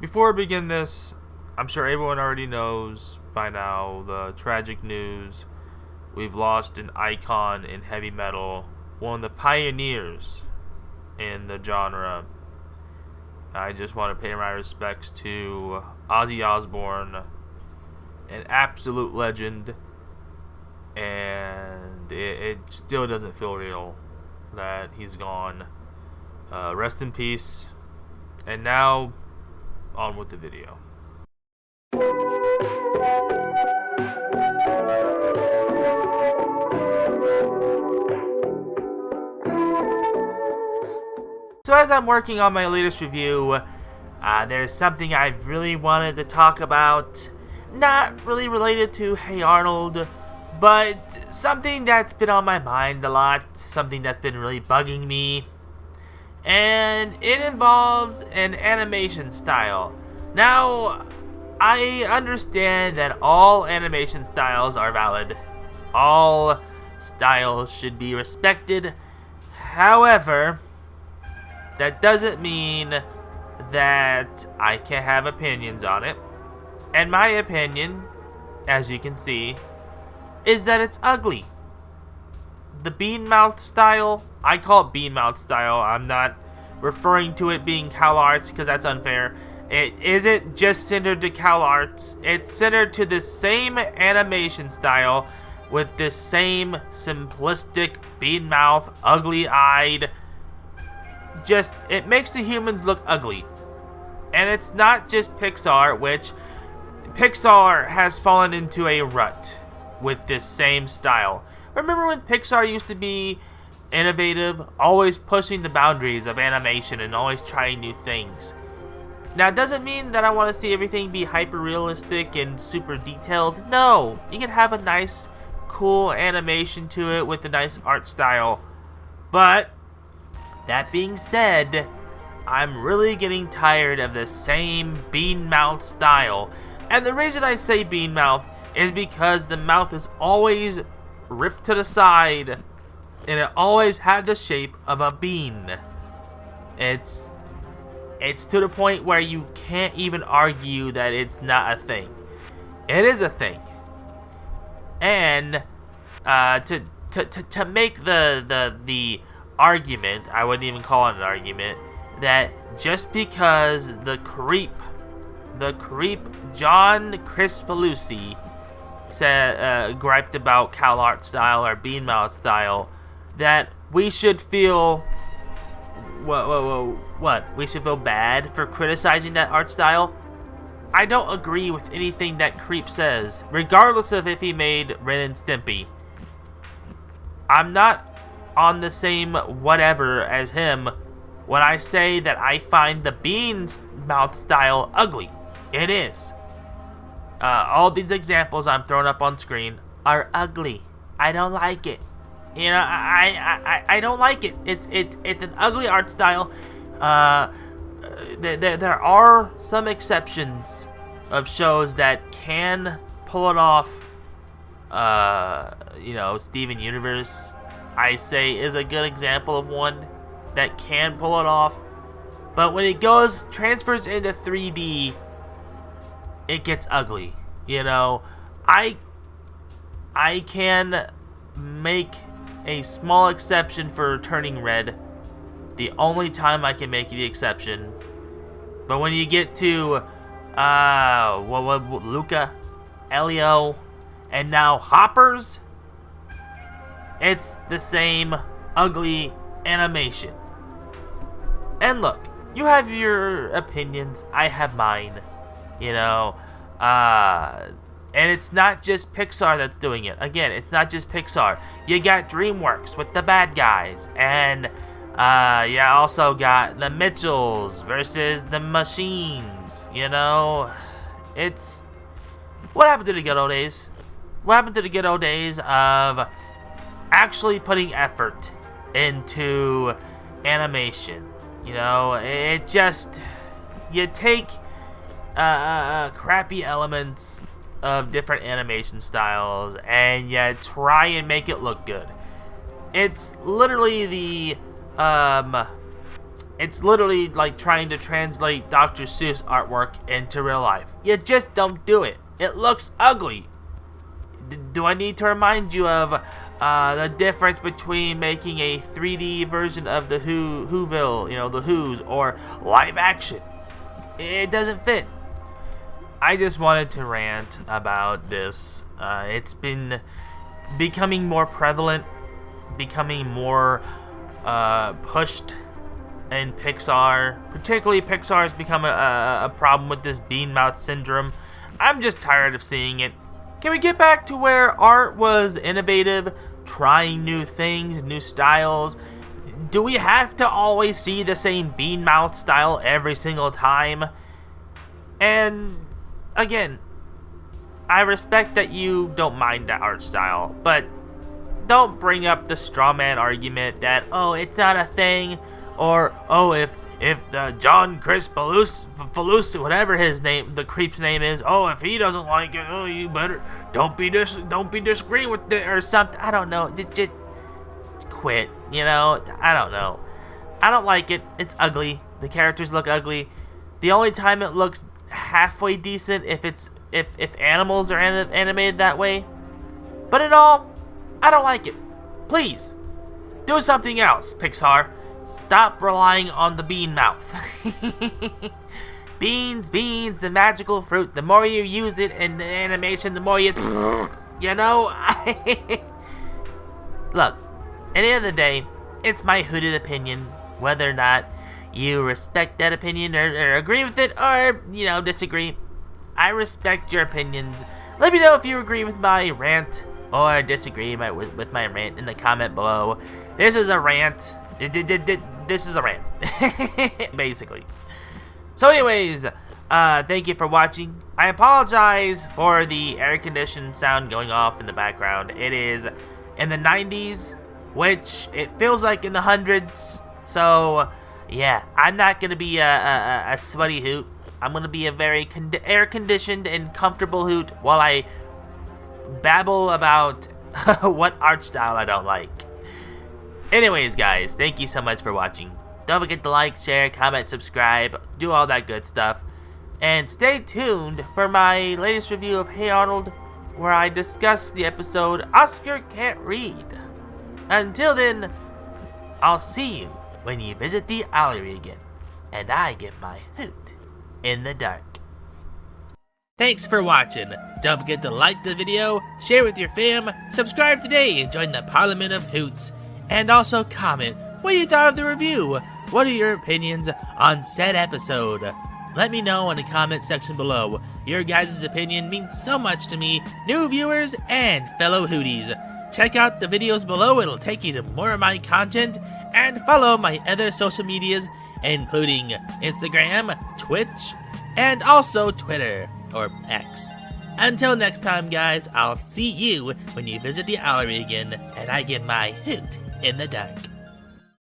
Before we begin this, I'm sure everyone already knows by now the tragic news. We've lost an icon in heavy metal, one of the pioneers in the genre. I just want to pay my respects to Ozzy Osbourne, an absolute legend, and it still doesn't feel real that he's gone. Rest in peace. And now, on with the video. So as I'm working on my latest review, there's something I've really wanted to talk about. Not really related to Hey Arnold, but something that's been on my mind a lot. Something that's been really bugging me. And it involves an animation style. Now, I understand that all animation styles are valid. All styles should be respected. However, that doesn't mean that I can't have opinions on it. And my opinion, as you can see, is that it's ugly. The bean mouth style, I call it bean mouth style. I'm not referring to it being CalArts because that's unfair. It isn't just centered to CalArts. It's centered to the same animation style with this same simplistic bean mouth, ugly-eyed. Just, it makes the humans look ugly. And it's not just Pixar, which Pixar has fallen into a rut with this same style. Remember when Pixar used to be innovative, always pushing the boundaries of animation and always trying new things? Now, it doesn't mean that I want to see everything be hyper-realistic and super detailed. No, you can have a nice, cool animation to it with a nice art style. But, that being said, I'm really getting tired of the same bean mouth style. And the reason I say bean mouth is because the mouth is always ripped to the side, and it always had the shape of a bean. It's to the point where you can't even argue that it's not a thing. It is a thing. And to make the argument, I wouldn't even call it an argument, that just because the creep John Crispolucci said griped about CalArt style or bean mouth style, that we should feel what? We should feel bad for criticizing that art style? I don't agree with anything that creep says, regardless of if he made Ren and Stimpy. I'm not on the same whatever as him when I say that I find the bean mouth style ugly. It is. All these examples I'm throwing up on screen are ugly. I don't like it. You know, I don't like it. It's an ugly art style. There are some exceptions of shows that can pull it off. Steven Universe, I say, is a good example of one that can pull it off. But when it transfers into 3D, it gets ugly. You know, I can make a small exception for Turning Red. The only time I can make the exception. But when you get to Luca, Elio, and now Hoppers, it's the same ugly animation. And look, you have your opinions, I have mine. You know, and it's not just Pixar that's doing it. Again, it's not just Pixar. You got DreamWorks with the bad guys, and you also got the Mitchells versus the Machines. You know, it's what happened to the good old days? What happened to the good old days of actually putting effort into animation? You know, it just, you take crappy elements of different animation styles and you try and make it look good. It's literally the It's literally like trying to translate Dr. Seuss artwork into real life. You just don't do it. It looks ugly. Do I need to remind you of the difference between making a 3D version of the Whoville, the Who's, or live action? It doesn't fit. I just wanted to rant about this. It's been becoming more prevalent, becoming more pushed in Pixar. Particularly Pixar has become a problem with this bean mouth syndrome. I'm just tired of seeing it. Can we get back to where art was innovative, trying new things, new styles? Do we have to always see the same bean mouth style every single time? And again, I respect that you don't mind the art style, but don't bring up the straw man argument that, oh, it's not a thing, or, oh, if the John Chris Falus, whatever his name, the creep's name is, oh, if he doesn't like it, oh, you better don't be disagreeing with it or something. I don't know. Just quit. I don't know. I don't like it. It's ugly. The characters look ugly. The only time it looks halfway decent if animals are animated that way. But in all, I don't like it. Please do something else, Pixar. Stop relying on the bean mouth. Beans, the magical fruit. The more you use it in the animation, the more you... Look, at the end of the day, it's my hooted opinion. Whether or not you respect that opinion or agree with it or, disagree. I respect your opinions. Let me know if you agree with my rant or disagree with my rant in the comment below. This is a rant. This is a rant, basically. So anyways, thank you for watching. I apologize for the air-conditioned sound going off in the background. It is in the 90s, which it feels like in the hundreds. So, yeah, I'm not going to be a sweaty hoot. I'm going to be a very air-conditioned and comfortable hoot while I babble about what art style I don't like. Anyways, guys, thank you so much for watching. Don't forget to like, share, comment, subscribe, do all that good stuff. And stay tuned for my latest review of Hey Arnold, where I discuss the episode Oscar Can't Read. Until then, I'll see you when you visit the Allery again, and I get my hoot in the dark. Thanks for watching. Don't forget to like the video, share with your fam, subscribe today and join the Parliament of Hoots. And also comment what you thought of the review. What are your opinions on said episode? Let me know in the comment section below. Your guys' opinion means so much to me, new viewers, and fellow Hooties. Check out the videos below, it'll take you to more of my content, and follow my other social medias, including Instagram, Twitch, and also Twitter, or X. Until next time, guys, I'll see you when you visit the Allery again, and I get my hoot in the dark.